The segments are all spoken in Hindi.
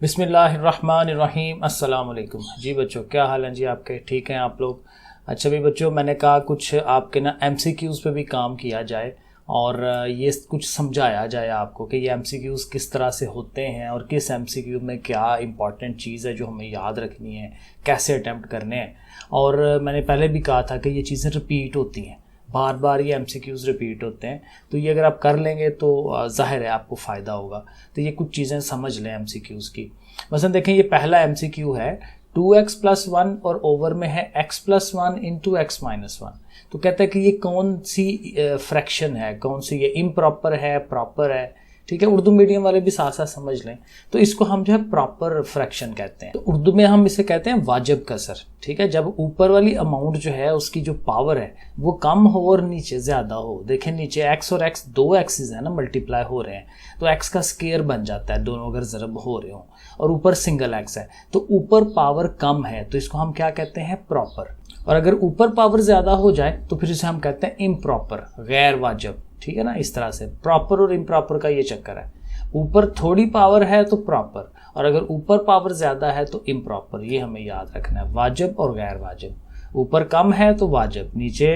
बिस्मिल्लाहिर्रहमानिर्रहीम। अस्सलाम वालेकुम। जी बच्चों, क्या हाल है जी आपके? ठीक हैं आप लोग? अच्छा भी बच्चों, मैंने कहा कुछ आपके ना MCQs पे भी काम किया जाए और ये कुछ समझाया जाए आपको कि ये MCQs किस तरह से होते हैं और किस MCQ में क्या इंपॉर्टेंट चीज़ है जो हमें याद रखनी है, कैसे अटैम्प्ट करने हैं। और मैंने पहले भी कहा था कि ये चीज़ें रिपीट होती हैं, बार बार ये MCQs रिपीट होते हैं, तो ये अगर आप कर लेंगे तो ज़ाहिर है आपको फ़ायदा होगा। तो ये कुछ चीज़ें समझ लें MCQs की। मसलन देखें, ये पहला MCQ है 2x+1 और ओवर में है x+1 इंटू x-1। तो कहता है कि ये कौन सी फ्रैक्शन है, कौन सी ये इम्प्रॉपर है, प्रॉपर है। ठीक है, उर्दू मीडियम वाले भी साथ साथ समझ लें। तो इसको हम जो है प्रॉपर फ्रैक्शन कहते हैं। तो उर्दू में हम इसे कहते हैं वाजिब कसर। ठीक है, जब ऊपर वाली अमाउंट जो है उसकी जो पावर है वो कम हो और नीचे ज़्यादा हो। देखें नीचे x और x दो एक्सिस है ना, मल्टीप्लाई हो रहे हैं, तो x का स्केयर बन जाता है दोनों अगर ज़रब हो रहे हों, और ऊपर सिंगल x है तो ऊपर पावर कम है, तो इसको हम क्या कहते हैं? प्रॉपर। और अगर ऊपर पावर ज़्यादा हो जाए तो फिर इसे हम कहते हैं इम्प्रॉपर, गैर वाजिब। ठीक है ना, इस तरह से प्रॉपर और इम्प्रॉपर का ये चक्कर है। ऊपर थोड़ी पावर है तो प्रॉपर, और अगर ऊपर पावर ज़्यादा है तो इम्प्रॉपर। ये हमें याद रखना है, वाजिब और गैर वाजिब। ऊपर कम है तो वाजिब, नीचे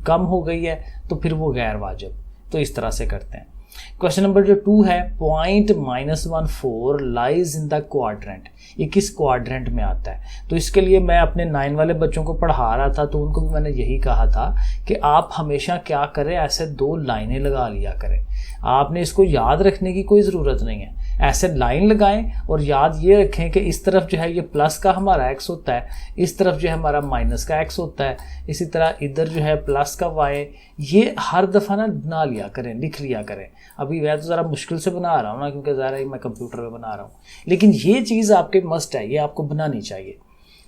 कम हो गई है तो फिर वो गैर वाजिब। तो इस तरह से करते हैं। क्वेश्चन नंबर जो 2 है, point -14 lies in the quadrant. ये किस क्वाड्रेंट में आता है? तो इसके लिए मैं अपने 9 वाले बच्चों को पढ़ा रहा था, तो उनको भी मैंने यही कहा था कि आप हमेशा क्या करें, ऐसे 2 लाइनें लगा लिया करें। आपने इसको याद रखने की कोई ज़रूरत नहीं है, ऐसे लाइन लगाएं और याद ये रखें कि इस तरफ जो है ये प्लस का हमारा x होता है, इस तरफ जो है हमारा माइनस का x होता है, इसी तरह इधर जो है प्लस का y। ये हर दफ़ा ना बना लिया करें, लिख लिया करें। अभी मैं तो ज़रा मुश्किल से बना रहा हूँ ना, क्योंकि ज़रा ही मैं कंप्यूटर में बना रहा हूँ, लेकिन ये चीज़ आपके मस्ट है, ये आपको बनानी चाहिए।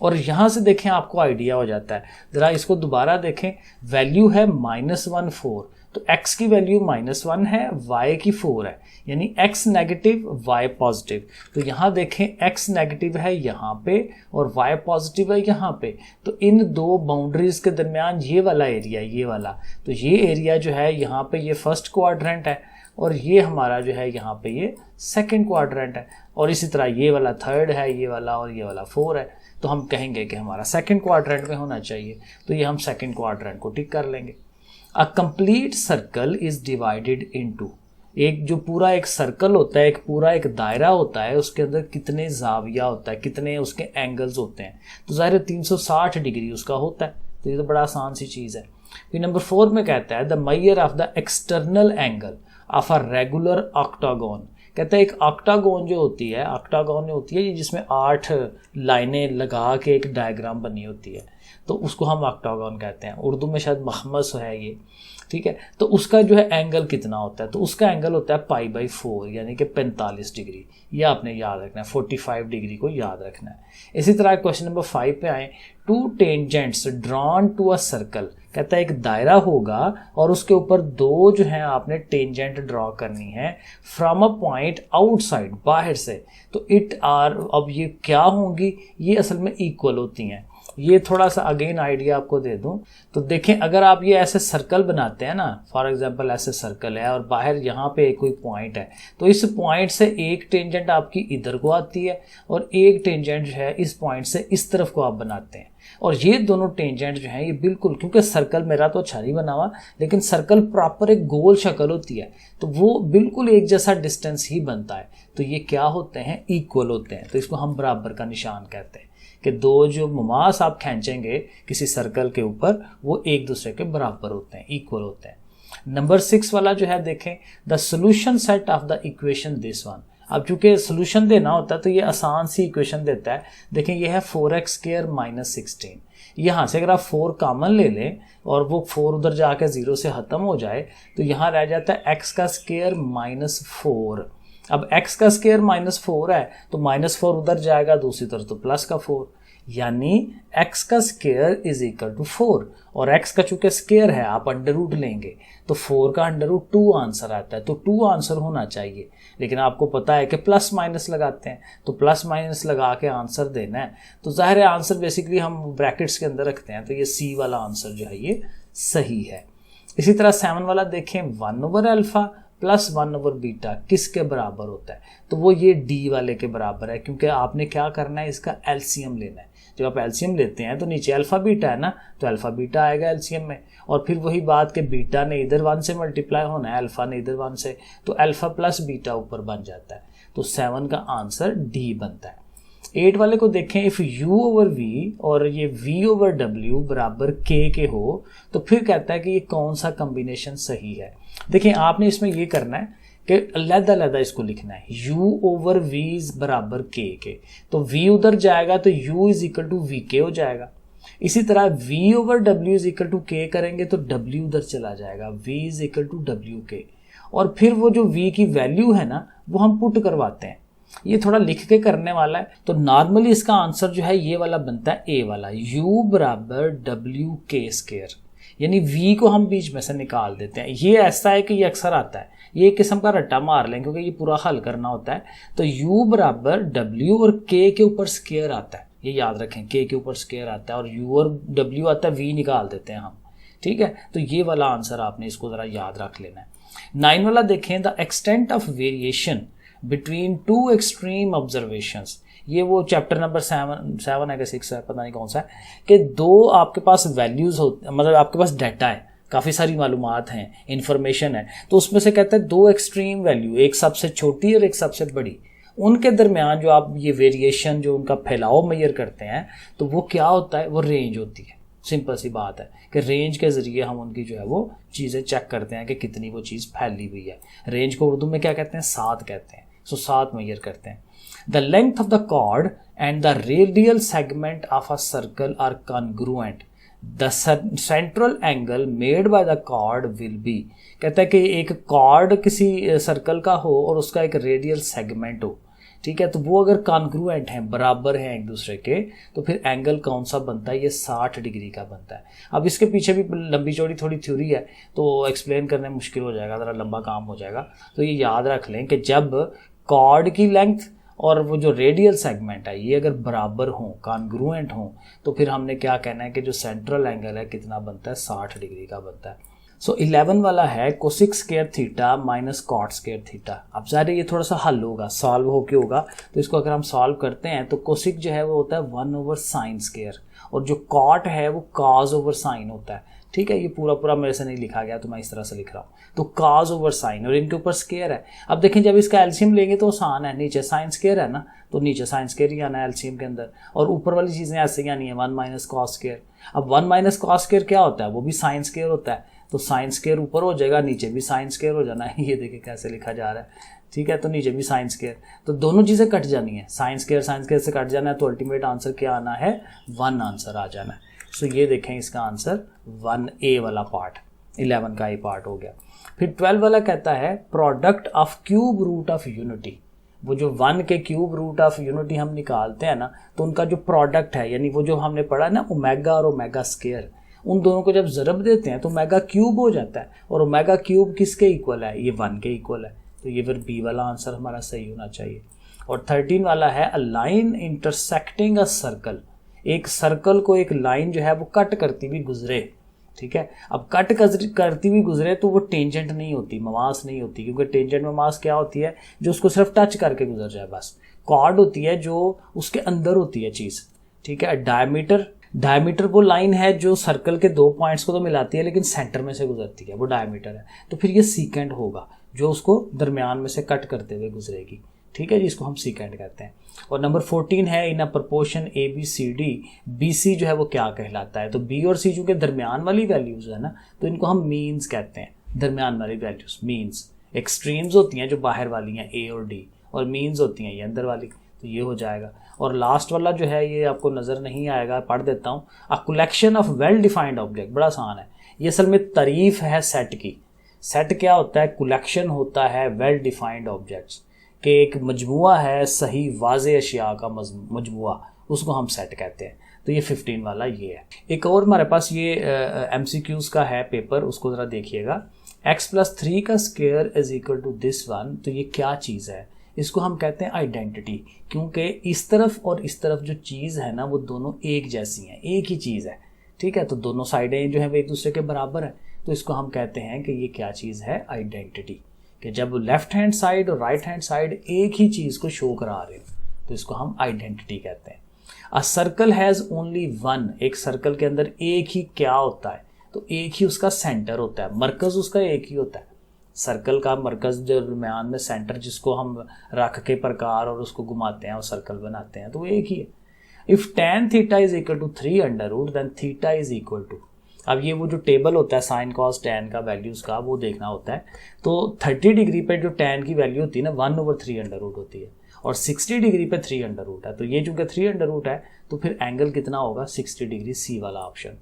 और यहाँ से देखें आपको आइडिया हो जाता है। ज़रा इसको दोबारा देखें, वैल्यू है -14, तो x की वैल्यू -1 है, y की 4 है, यानी x नेगेटिव y पॉजिटिव। तो यहाँ देखें x नेगेटिव है यहाँ पे और y पॉजिटिव है यहाँ पे, तो इन दो बाउंड्रीज के दरमियान ये वाला एरिया, ये वाला, तो ये एरिया जो है यहाँ पे ये फर्स्ट क्वाड्रेंट है और ये हमारा जो है यहाँ पे ये सेकंड क्वाड्रेंट है, और इसी तरह ये वाला थर्ड है, ये वाला, और ये वाला 4 है। तो हम कहेंगे कि हमारा सेकंड क्वाड्रेंट में होना चाहिए, तो ये हम सेकंड क्वाड्रेंट को टिक कर लेंगे। A complete circle is divided into. एक जो पूरा एक सर्कल होता है, एक पूरा एक दायरा होता है, उसके अंदर कितने जाविया होता है, कितने उसके एंगल्स होते हैं? तो ज़ाहिर 360 डिग्री उसका होता है। तो ये तो बड़ा आसान सी चीज़ है। फिर नंबर 4 में कहता है the measure of the external angle of a regular octagon. कहता है एक ऑक्टागोन जो होती है, ऑक्टागोन होती है जिसमें 8 लाइनें लगा के एक डायग्राम बनी होती है, तो उसको हम ऑक्टागोन कहते हैं। उर्दू में शायद मखमस है ये। ठीक है, तो उसका जो है एंगल कितना होता है? तो उसका एंगल होता है π/4, यानी कि 45 डिग्री। ये आपने याद रखना है, 45 डिग्री को याद रखना है। इसी तरह क्वेश्चन नंबर 5 पे आए, 2 tangents drawn to a circle. कहता है एक दायरा होगा और उसके ऊपर 2 जो है आपने टेंजेंट ड्रॉ करनी है फ्रॉम अ पॉइंट आउटसाइड, बाहर से। तो इट आर, अब ये क्या होंगी? ये असल में इक्वल होती हैं। ये थोड़ा सा अगेन आइडिया आपको दे दूं तो देखें, अगर आप ये ऐसे सर्कल बनाते हैं ना, फॉर एग्जांपल ऐसे सर्कल है और बाहर यहाँ पे कोई पॉइंट है, तो इस पॉइंट से एक टेंजेंट आपकी इधर को आती है और एक टेंजेंट जो है इस पॉइंट से इस तरफ को आप बनाते हैं। और ये दोनों टेंजेंट जो हैं ये बिल्कुल, क्योंकि सर्कल मेरा तो अच्छा नहीं बना हुआ, लेकिन सर्कल प्रॉपर एक गोल शक्ल होती है, तो वो बिल्कुल एक जैसा डिस्टेंस ही बनता है। तो ये क्या होते हैं? इक्वल होते हैं। तो इसको हम बराबर का निशान कहते हैं कि 2 जो ममास आप खींचेंगे किसी सर्कल के ऊपर वो एक दूसरे के बराबर होते हैं, इक्वल होते हैं। नंबर 6 वाला जो है देखें, the solution set of the equation this one. अब चूंकि सोल्यूशन देना होता है तो ये आसान सी इक्वेशन देता है। देखें ये है 4x² - 16। यहाँ से अगर आप 4 कॉमन ले लें और वो 4 उधर जाके 0 से ख़त्म हो जाए तो यहाँ रह जाता है x² - 4। अब x का स्क्वायर -4 है तो -4 उधर जाएगा, दूसरी तरफ तो प्लस का 4, यानी x का स्क्वायर इज इक्वल टू 4। और x का चूंकि स्क्वायर है आप अंडर रूट लेंगे तो 4 का अंडर रूट 2 आंसर आता है, तो 2 आंसर होना चाहिए। लेकिन आपको पता है कि प्लस माइनस लगाते हैं, तो प्लस माइनस लगा के आंसर देना है, तो जाहिर है आंसर बेसिकली हम ब्रैकेट्स के अंदर रखते हैं, तो ये C वाला आंसर जो है ये सही है। इसी तरह 7 वाला देखें, 1/α प्लस 1/बीटा किसके बराबर होता है, तो वो ये डी वाले के बराबर है, क्योंकि आपने क्या करना है, इसका एलसीएम लेना है। जब आप एलसीएम लेते हैं तो नीचे अल्फा बीटा है ना, तो अल्फा बीटा आएगा एलसीएम में, और फिर वही बात कि बीटा ने इधर 1 से मल्टीप्लाई होना है, अल्फा ने इधर 1 से, तो अल्फा प्लस बीटा ऊपर बन जाता है। तो 7 का आंसर डी बनता है। 8 वाले को देखें, इफ u ओवर v और ये v ओवर w बराबर k के हो, तो फिर कहता है कि ये कौन सा कॉम्बिनेशन सही है। देखिए आपने इसमें ये करना है कि अलग-अलग इसको लिखना है, u ओवर v बराबर k के, तो v उधर जाएगा तो u is equal to v k हो जाएगा। इसी तरह v over w is equal to k करेंगे तो w उधर चला जाएगा, v इज इक्वल टू डब्ल्यू के, और फिर वो जो v की वैल्यू है ना वो हम पुट करवाते हैं। ये थोड़ा लिख के करने वाला है, तो नॉर्मली इसका आंसर जो है ये वाला बनता है ए वाला, u बराबर डब्ल्यू के स्क्वायर, यानी v को हम बीच में से निकाल देते हैं। ये ऐसा है कि ये अक्सर आता है, ये एक किस्म का रट्टा मार लें क्योंकि ये पूरा हल करना होता है। तो u बराबर w और k के ऊपर स्क्वायर आता है, ये याद रखें, k के ऊपर स्क्वायर आता है, और u और w आता है, v निकाल देते हैं हम, ठीक है। तो ये वाला आंसर आपने इसको ज़रा याद रख लेना है। 9 वाला देखें, the extent of variation between two extreme observations, ये वो चैप्टर नंबर 7 है कि 6 है, पता नहीं कौन सा है, कि दो आपके पास वैल्यूज़ हो, मतलब आपके पास डाटा है, काफ़ी सारी मालूमात हैं, इंफॉर्मेशन है, तो उसमें से कहते हैं दो एक्सट्रीम वैल्यू, एक सबसे छोटी और एक सबसे बड़ी, उनके दरमियान जो आप ये वेरिएशन जो उनका फैलाव मेजर करते हैं, तो वो क्या होता है, वो रेंज होती है। सिंपल सी बात है कि रेंज के ज़रिए हम उनकी जो है वो चीज़ें चेक करते हैं कि कितनी वो चीज़ फैली हुई है। रेंज को उर्दू में क्या कहते हैं, सात कहते हैं, सो सात मेजर करते हैं। The length of the chord and the radial segment of a circle are congruent, the central angle made by the chord will be, कहता है कि एक कॉर्ड किसी सर्कल का हो और उसका एक रेडियल सेगमेंट हो, ठीक है, तो वो अगर कॉन्ग्रुएंट हैं, बराबर हैं एक दूसरे के, तो फिर एंगल कौन सा बनता है, ये 60 डिग्री का बनता है। अब इसके पीछे भी लंबी चौड़ी थोड़ी थ्योरी है, तो एक्सप्लेन करने में मुश्किल हो जाएगा, ज़रा लंबा काम हो जाएगा। तो ये याद रख लें कि जब कॉर्ड की लेंथ और वो जो रेडियल सेगमेंट है ये अगर बराबर हों, कॉन्ग्रुएंट हों, तो फिर हमने क्या कहना है कि जो सेंट्रल एंगल है कितना बनता है, 60 डिग्री का बनता है। सो 11 वाला है cosec square theta minus cot square theta. अब ज़ाहिर ये थोड़ा सा हल होगा, सॉल्व होके होगा, तो इसको अगर हम सॉल्व करते हैं तो कोसिक जो है वो होता है 1 ओवर साइन स्क्वायर, और जो कॉट है वो कॉज ओवर साइन होता है, ठीक है। ये पूरा मेरे से नहीं लिखा गया, तो मैं इस तरह से लिख रहा हूँ, तो कॉज ओवर साइन, और इनके ऊपर स्क्वायर है। अब देखें जब इसका एलसीएम लेंगे तो आसान है, नीचे साइन स्क्वायर है ना, तो नीचे साइन स्क्वायर ही आना है एलसीएम के अंदर, और ऊपर वाली चीज़ें ऐसे ही आनी है, 1 माइनस कॉस स्क्वायर। अब 1 माइनस कॉस स्क्वायर क्या होता है, वो भी साइन स्क्वायर होता है, तो साइन स्क्वायर ऊपर हो जाएगा, नीचे भी साइन स्क्वायर हो जाना है। ये देखिए कैसे लिखा जा रहा है, ठीक है, तो नीचे भी साइन स्क्वायर, तो दोनों चीज़ें कट जानी है, साइन स्क्वायर से कट जाना है, तो अल्टीमेट आंसर क्या आना है, 1 आंसर आ जाना है। सो ये देखें इसका आंसर 1A वाला पार्ट, 11 का ए पार्ट हो गया। फिर 12 वाला कहता है product of cube root of unity, वो जो 1 के क्यूब रूट ऑफ यूनिटी हम निकालते हैं ना, तो उनका जो प्रोडक्ट है, यानी वो जो हमने पढ़ा है ना ओमेगा और ओमेगा स्क्वायर, उन दोनों को जब ज़रब देते हैं तो ओमेगा क्यूब हो जाता है, और ओमेगा क्यूब किसके इक्वल है, ये 1 के इक्वल है, तो ये फिर बी वाला आंसर हमारा सही होना चाहिए। और 13 वाला है a line intersecting a circle, एक सर्कल को एक लाइन जो है वो कट करती हुई गुजरे, ठीक है। अब कट करती हुई गुजरे तो वो टेंजेंट नहीं होती, ममास नहीं होती, क्योंकि टेंजेंट ममास क्या होती है, जो उसको सिर्फ टच करके गुजर जाए बस। कॉर्ड होती है जो उसके अंदर होती है चीज़, ठीक है। डायमीटर वो लाइन है जो सर्कल के दो पॉइंट्स को तो मिलाती है लेकिन सेंटर में से गुजरती है, वो डायमीटर है। तो फिर ये सीकेंड होगा जो उसको दरमियान में से कट करते हुए गुजरेगी, ठीक है, जिसको हम सीकेंड कहते हैं। और नंबर 14 है इन अ प्रोपोर्शन ABCD, BC जो है वो क्या कहलाता है, तो B और C चूँकि दरमियान वाली वैल्यूज़ है ना, तो इनको हम मीन्स कहते हैं, दरमियान वाली वैल्यूज़ मीन्स। एक्सट्रीम्स होती हैं जो बाहर वाली हैं A और D, और मीन्स होती हैं ये अंदर वाली, तो ये हो जाएगा। और लास्ट वाला जो है ये आपको नज़र नहीं आएगा, पढ़ देता हूँ। A collection of well defined object, बड़ा आसान है ये, असल में तारीफ है सेट की। सेट क्या होता है, कलेक्शन होता है वेल डिफाइंड ऑब्जेक्ट्स कि एक मजमुआ है सही वाज़े अशिया का मजमुआ, उसको हम सेट कहते हैं। तो ये 15 वाला ये है। एक और हमारे पास ये MCQs का है पेपर, उसको ज़रा देखिएगा। x+3 का square is equal to this one, तो ये क्या चीज़ है, इसको हम कहते हैं आइडेंटिटी, क्योंकि इस तरफ और इस तरफ जो चीज़ है ना वो दोनों एक जैसी हैं, एक ही चीज़ है, ठीक है। तो दोनों साइडें जो है वो एक दूसरे के बराबर है, तो इसको हम कहते हैं कि ये क्या चीज़ है, आइडेंटिटी। कि जब लेफ्ट हैंड साइड और राइट हैंड साइड एक ही चीज़ को शो करा रहे हो तो इसको हम आइडेंटिटी कहते हैं। A circle has only one, एक सर्कल के अंदर एक ही क्या होता है, तो एक ही उसका सेंटर होता है, मरकज़ उसका एक ही होता है। सर्कल का मरकज़ जो दरम्यान में सेंटर जिसको हम रख के प्रकार और उसको घुमाते हैं और सर्कल बनाते हैं, तो वो एक ही है। If tan theta is equal to 3 under root then theta is equal to, अब ये वो जो टेबल होता है साइन कॉस tan का वैल्यूज़ का वो देखना होता है। तो 30 डिग्री पे जो tan की वैल्यू होती है ना 1/3 अंडर रूट होती है, और 60 डिग्री पे 3 अंडर रूट है। तो ये चूँकि 3 अंडर रूट है तो फिर एंगल कितना होगा 60 डिग्री, सी वाला option.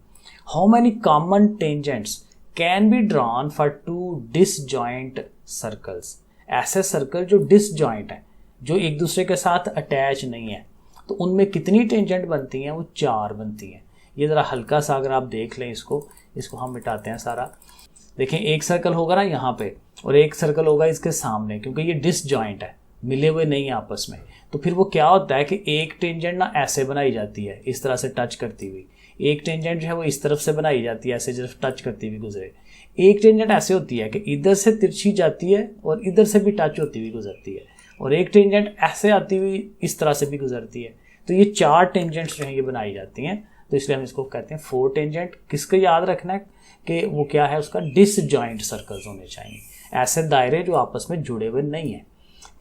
How many common tangents can be drawn for two disjoint circles, ऐसे सर्कल जो डिसजॉइंट हैं, जो एक दूसरे के साथ अटैच नहीं है, तो उनमें कितनी टेंजेंट बनती हैं, वो 4 बनती हैं। ये ज़रा हल्का सा अगर आप देख लें इसको हम मिटाते हैं सारा। देखें एक सर्कल होगा ना यहाँ पे और एक सर्कल होगा इसके सामने, क्योंकि ये डिसजॉइंट है, मिले हुए नहीं है आपस में। तो फिर वो क्या होता है कि एक टेंजेंट ना ऐसे बनाई जाती है इस तरह से टच करती हुई, एक टेंजेंट जो है वो इस तरफ से बनाई जाती है ऐसे जब टच करती हुई गुजरे, एक टेंजेंट ऐसे होती है कि इधर से तिरछी जाती है और इधर से भी टच होती हुई गुजरती है, और एक टेंजेंट ऐसे आती हुई इस तरह से भी गुजरती है। तो ये 4 टेंजेंट्स जो हैं ये बनाई जाती हैं, तो इसलिए हम इसको कहते हैं 4 टेंजेंट। किसको याद रखना है कि वो क्या है, उसका डिसजॉइंट सर्कल्स होने चाहिए, ऐसे दायरे जो आपस में जुड़े हुए नहीं हैं।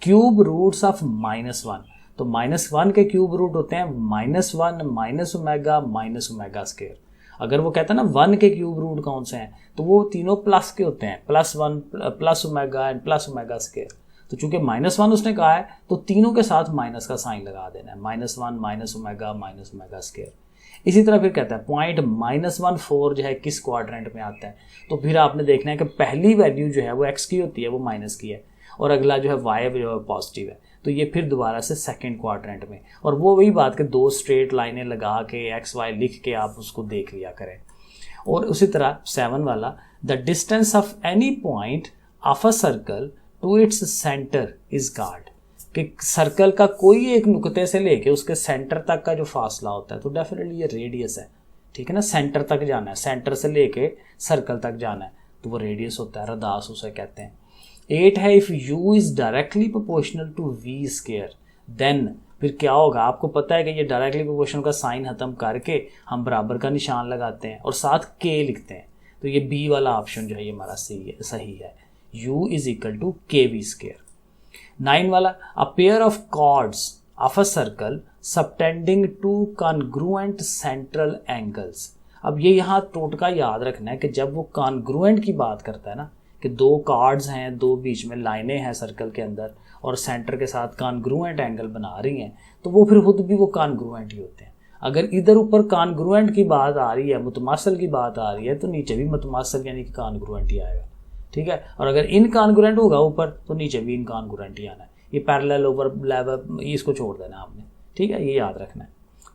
क्यूब रूट्स ऑफ -1, तो -1 के क्यूब रूट होते हैं -1 minus omega minus omega square. अगर वो कहता है ना 1 के क्यूब रूट कौन से हैं, तो वो तीनों प्लस के होते हैं, +1 plus omega and plus omega square. तो चूंकि -1 उसने कहा है तो तीनों के साथ माइनस का साइन लगा देना है, -1 माइनस ओमेगा स्क्वायर। इसी तरह फिर कहता है पॉइंट -14 जो है किस क्वाड्रेंट में आता है, तो फिर आपने देखना है कि पहली वैल्यू जो है वो x की होती है, वो माइनस की है, और अगला जो है y जो है पॉजिटिव है, तो ये फिर दोबारा से सेकंड क्वाड्रेंट में। और वो वही बात कि 2 स्ट्रेट लाइनें लगा के x y लिख के आप उसको देख लिया करें। और उसी तरह 7 वाला, the distance of any point of a circle to its centre is guard, कि सर्कल का कोई एक नुक्ते से लेके उसके सेंटर तक का जो फासला होता है, तो डेफिनेटली ये रेडियस है, ठीक है ना, सेंटर तक जाना है, सेंटर से लेके सर्कल तक जाना है, तो वो रेडियस होता है, रदास उसे कहते हैं। 8 है, if u is directly proportional to v square then, फिर क्या होगा, आपको पता है कि ये डायरेक्टली प्रोपोर्शनल का साइन खत्म करके हम बराबर का निशान लगाते हैं और साथ k लिखते हैं, तो ये b वाला ऑप्शन जो है ये हमारा सही है, u is equal to kv square. 9 वाला, a pair of chords of a circle subtending to congruent central angles. अब ये यहाँ टोटका याद रखना है कि जब वो कॉन्ग्रुएंट की बात करता है ना, कि 2 कार्ड्स हैं, 2 बीच में लाइनें हैं सर्कल के अंदर और सेंटर के साथ कॉन्ग्रुएंट एंगल बना रही हैं, तो वो फिर खुद भी वो कॉन्ग्रुएंट ही होते हैं। अगर इधर ऊपर कॉन्ग्रुएंट की बात आ रही है, मुतमासल की बात आ रही है, तो नीचे भी मुतमासल यानी कि कॉन्ग्रुएंट ही आएगा, ठीक है। और अगर इनकॉन्ग्रुएंट होगा ऊपर तो नीचे भी इनकॉन्ग्रुएंट ही आना है। ये पैरेलल ओवरलैप इसको छोड़ देना आपने, ठीक है, ये याद रखना है।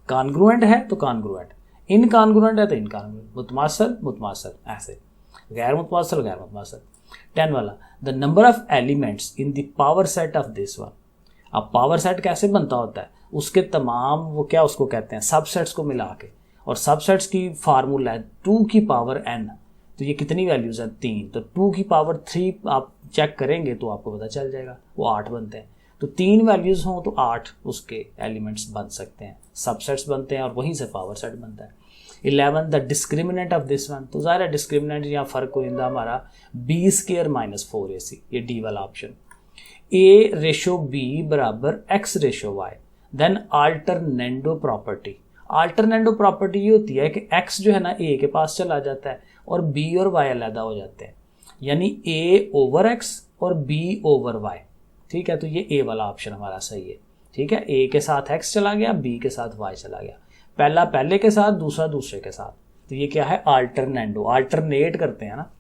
कॉन्ग्रुएंट है तो कॉन्ग्रुएंट, इनकॉन्ग्रुएंट है तो इनकॉन्ग्रुएंट, मुतमासल मुतमासल, ऐसे गैर मुतमासल गैर मुतमासल। 10 वाला, the number of elements in the power set of this one. अब पावर सेट कैसे बनता होता है, उसके तमाम वो क्या उसको कहते हैं सबसेट्स को मिला के, और सबसेट्स की फार्मूला है 2 की पावर n, तो ये कितनी वैल्यूज हैं 3, तो 2 की पावर 3 आप चेक करेंगे तो आपको पता चल जाएगा वो 8 बनते हैं। तो 3 वैल्यूज हों तो 8 उसके एलिमेंट्स बन सकते हैं, सबसेट्स बनते हैं और वहीं से पावर सेट बनता है। 11 the discriminant of this one, तो ज़ाहिर है डिस्क्रिमिनेंट यहाँ फ़र्क होता हमारा b स्क्वायर माइनस 4ac, ये डी वाला ऑप्शन। a रेशो b बराबर x ratio y, then alternendo property. Alternendo property ये होती है कि x जो है ना a के पास चला जाता है और b और y अलग हो जाते हैं, यानी a ओवर x और b ओवर y, ठीक है। तो ये a वाला ऑप्शन हमारा सही है, ठीक है। a के साथ x चला गया, b के साथ y चला गया, पहला पहले के साथ दूसरा दूसरे के साथ, तो ये क्या है अल्टरनेंडो, अल्टरनेट करते हैं ना,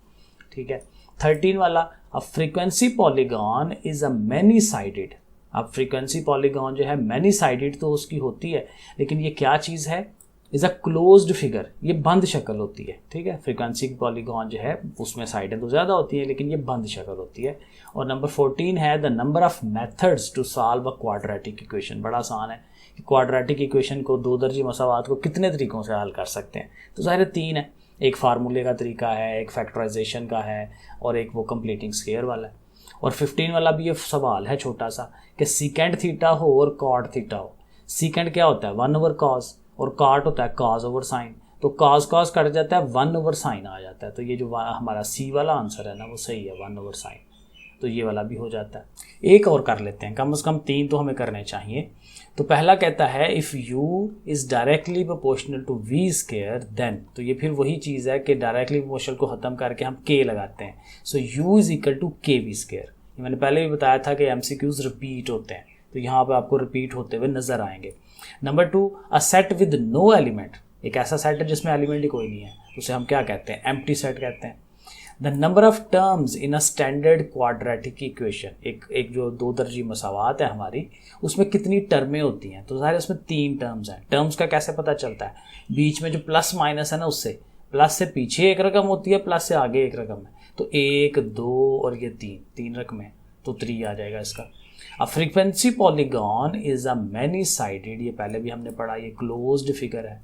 ठीक है। 13 वाला, a frequency polygon is a many sided. अब फ्रीक्वेंसी पॉलीगॉन जो है मैनी साइडेड तो उसकी होती है, लेकिन ये क्या चीज़ है, इज़ अ क्लोज्ड फिगर, ये बंद शक्ल होती है, ठीक है। फ्रीक्वेंसी पॉलीगॉन जो है उसमें साइडें तो ज़्यादा होती है लेकिन ये बंद शक्ल होती है। और नंबर 14 है, the number of methods to solve a quadratic equation. बड़ा आसान है, क्वाड्रेटिक इक्वेशन को 2 दर्जी मसावात को कितने तरीक़ों से हल कर सकते हैं, तो ज़ाहिर 3 है, एक फार्मूले का तरीका है, एक फैक्टराइजेशन का है और एक वो कंप्लीटिंग स्क्वायर वाला है। और 15 वाला भी ये सवाल है छोटा सा कि सीकेंड थीटा हो और कॉट थीटा हो। सीकेंड क्या होता है 1 ओवर कॉस और कॉट होता है कॉस ओवर साइन, तो कॉस कॉस कट जाता है 1 ओवर साइन आ जाता है। तो ये जो हमारा सी वाला आंसर है ना वो सही है 1 ओवर साइन, तो ये वाला भी हो जाता है। एक और कर लेते हैं, कम से कम 3 तो हमें करने चाहिए। तो पहला कहता है if u is directly proportional to v square then, तो ये फिर वही चीज़ है कि डायरेक्टली प्रोपोर्शनल को ख़त्म करके हम k लगाते हैं। सो u इज़ इक्वल टू के वी स्क्वायर। ये मैंने पहले भी बताया था कि MCQs रिपीट होते हैं, तो यहाँ पे आपको रिपीट होते हुए नजर आएंगे। Number 2, a set with no element, एक ऐसा सेट है जिसमें एलिमेंट ही कोई नहीं है, उसे हम क्या कहते हैं एम्प्टी सेट कहते हैं। The number of terms in a standard quadratic equation, एक जो 2 दर्जी मसावात है हमारी, उसमें कितनी टर्में होती हैं, तो ज़ाहिर उसमें 3 टर्म्स हैं। टर्म्स का कैसे पता चलता है, बीच में जो प्लस माइनस है ना उससे, प्लस से पीछे एक रकम होती है, प्लस से आगे एक रकम है, तो 1 2 और ये 3 रकमें, तो 3 आ जाएगा इसका। A frequency polygon is a many sided, ये पहले भी हमने पढ़ा, ये क्लोज्ड फिगर है,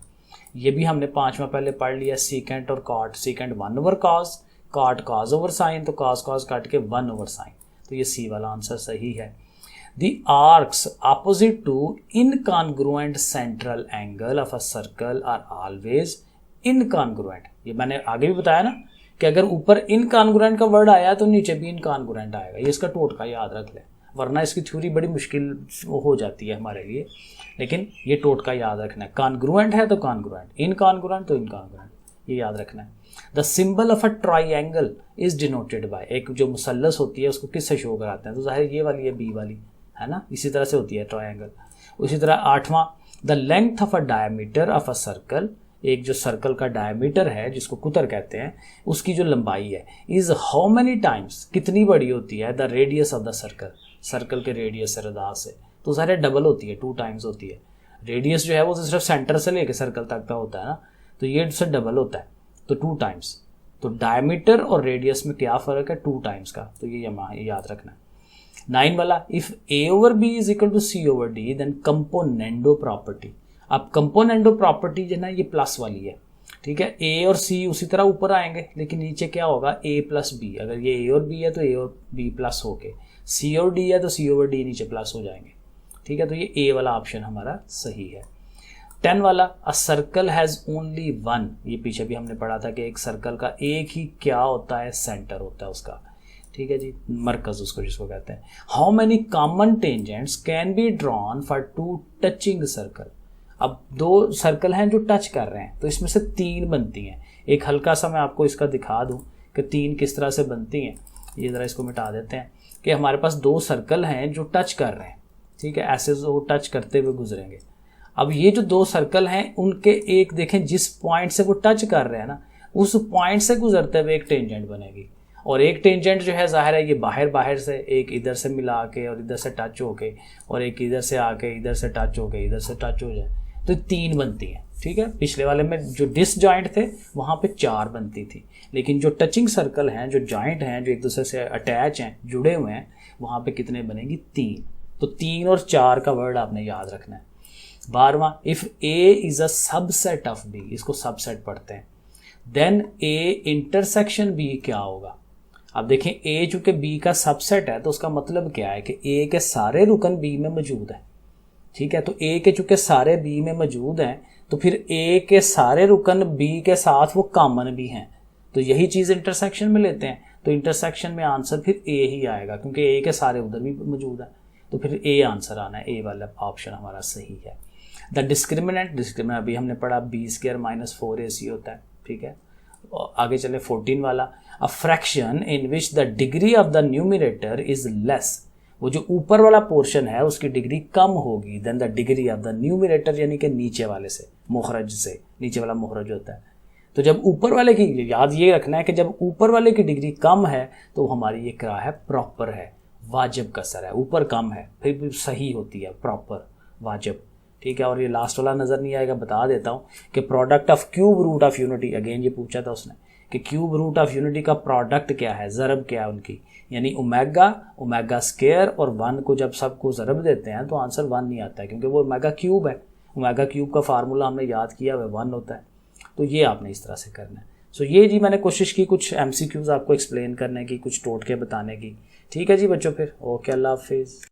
ये भी हमने 5वां पहले पढ़ लिया। सीकेंट और cot, secant 1 over cos, cot cos over sine, तो कॉस कॉस काट के 1 ओवर साइन, तो ये सी वाला आंसर सही है। The arcs opposite to incongruent central angle of a circle are always incongruent, ये मैंने आगे भी बताया ना कि अगर ऊपर इनकॉन्ग्रुएंट का वर्ड आया तो नीचे भी इनकॉन्ग्रुएंट आएगा, ये इसका टोटका याद रख ले, वरना इसकी थ्योरी बड़ी मुश्किल हो जाती है हमारे लिए, लेकिन ये टोटका याद रखना है। कॉन्ग्रुएंट है तो कॉन्ग्रुएंट, इनकॉन्ग्रुएंट तो इनकॉन्ग्रुएंट, ये याद रखना है। The symbol of a triangle is denoted by, एक जो मुसल्लस होती है उसको किससे शो कराते हैं, तो जाहिर ये वाली है बी वाली है ना, इसी तरह से होती है ट्राइंगल। उसी तरह 8वां, the length of a diameter of a circle, एक जो सर्कल का डायमीटर है जिसको कुतर कहते हैं, उसकी जो लंबाई है, इज हाउ मेनी टाइम्स, कितनी बड़ी होती है, the radius of the circle, circle के रेडियस से रदास से, तो सारे डबल होती है, 2 टाइम्स होती है। रेडियस जो है वो तो सिर्फ सेंटर से लेके सर्कल तक का होता है ना, तो ये उससे डबल होता है, तो 2 टाइम्स। तो डायमीटर और रेडियस में क्या फ़र्क है, 2 टाइम्स का, तो ये याद रखना है। 9 वाला, if A over B is equal to C over D then componendo property. अब कंपोनेंडो प्रॉपर्टी जो है ना ये प्लस वाली है, ठीक है, ए और सी उसी तरह ऊपर आएंगे, लेकिन नीचे क्या होगा ए प्लस बी, अगर ये ए और बी है तो ए और बी प्लस होके, सी और डी है तो सी ओवर डी नीचे प्लस हो जाएंगे, ठीक है, तो ये ए वाला ऑप्शन हमारा सही है। 10 वाला, अ सर्कल हैज़ ओनली 1, ये पीछे भी हमने पढ़ा था कि एक सर्कल का एक ही क्या होता है, सेंटर होता है उसका, ठीक है जी, मरकज उसको जिसको कहते हैं। How many common tangents can be drawn for 2 touching circle, अब 2 सर्कल हैं जो टच कर रहे हैं, तो इसमें से 3 बनती हैं। एक हल्का सा मैं आपको इसका दिखा दूं कि 3 किस तरह से बनती हैं, ये ज़रा इसको मिटा देते हैं, कि हमारे पास 2 सर्कल हैं जो टच कर रहे हैं, ठीक है, ऐसे वो टच करते हुए गुजरेंगे। अब ये जो 2 सर्कल हैं उनके एक देखें जिस पॉइंट से वो टच कर रहे हैं ना, उस पॉइंट से गुजरते हुए एक टेंजेंट बनेगी, और एक टेंजेंट जो है जाहिर है ये बाहर से, एक इधर से मिला के और इधर से टच होके, और एक इधर से आके इधर से टच होके इधर से टच हो जाए, तो 3 बनती हैं, ठीक है। पिछले वाले में जो डिसजॉइंट थे वहाँ पे 4 बनती थी, लेकिन जो टचिंग सर्कल हैं, जो जॉइंट हैं, जो एक दूसरे से अटैच हैं, जुड़े हुए हैं, वहाँ पे कितने बनेंगी, 3। तो 3 और 4 का वर्ड आपने याद रखना है। 12वां, if A is a subset of B, इसको सबसेट पढ़ते हैं, देन ए इंटरसेक्शन बी क्या होगा। अब देखें ए चूँकि बी का सबसेट है तो उसका मतलब क्या है कि ए के सारे रुकन बी में मौजूद है, ठीक है, तो ए के चूँकि सारे बी में मौजूद हैं तो फिर ए के सारे रुकन बी के साथ वो कॉमन भी हैं, तो यही चीज़ इंटरसेक्शन में लेते हैं, तो इंटरसेक्शन में आंसर फिर ए ही आएगा, क्योंकि ए के सारे उधर भी मौजूद है, तो फिर ए आंसर आना है, ए वाला ऑप्शन हमारा सही है। द डिस्क्रिमिनेंट अभी हमने पढ़ा बी स्क्वायर माइनस 4ac होता है, ठीक है। आगे चले 14 वाला, a fraction in which the degree of the numerator is less, वो जो ऊपर वाला पोर्शन है उसकी डिग्री कम होगी then the degree of the numerator, यानी कि नीचे वाले से, मुखरज से, नीचे वाला मुखरज होता है। तो जब ऊपर वाले की, याद ये रखना है कि जब ऊपर वाले की डिग्री कम है तो हमारी ये क्या है, प्रॉपर है, वाजिब कसर है, ऊपर कम है फिर भी सही होती है, प्रॉपर वाजिब, ठीक है। और ये लास्ट वाला नज़र नहीं आएगा, बता देता हूँ कि product of cube root of unity, again ये पूछा था उसने कि क्यूब रूट ऑफ यूनिटी का प्रोडक्ट क्या है, ज़रब क्या है उनकी, यानी ओमेगा स्क्वायर और 1 को जब सबको ज़रब देते हैं तो आंसर 1 नहीं आता है, क्योंकि वो ओमेगा क्यूब है, ओमेगा क्यूब का फार्मूला हमने याद किया हुआ 1 होता है। तो ये आपने इस तरह से करना है। सो ये जी मैंने कोशिश की कुछ MCQs आपको एक्सप्लेन करने की, कुछ टोटके बताने की। ठीक है जी बच्चों, फिर ओके, अल्लाह हाफिज़।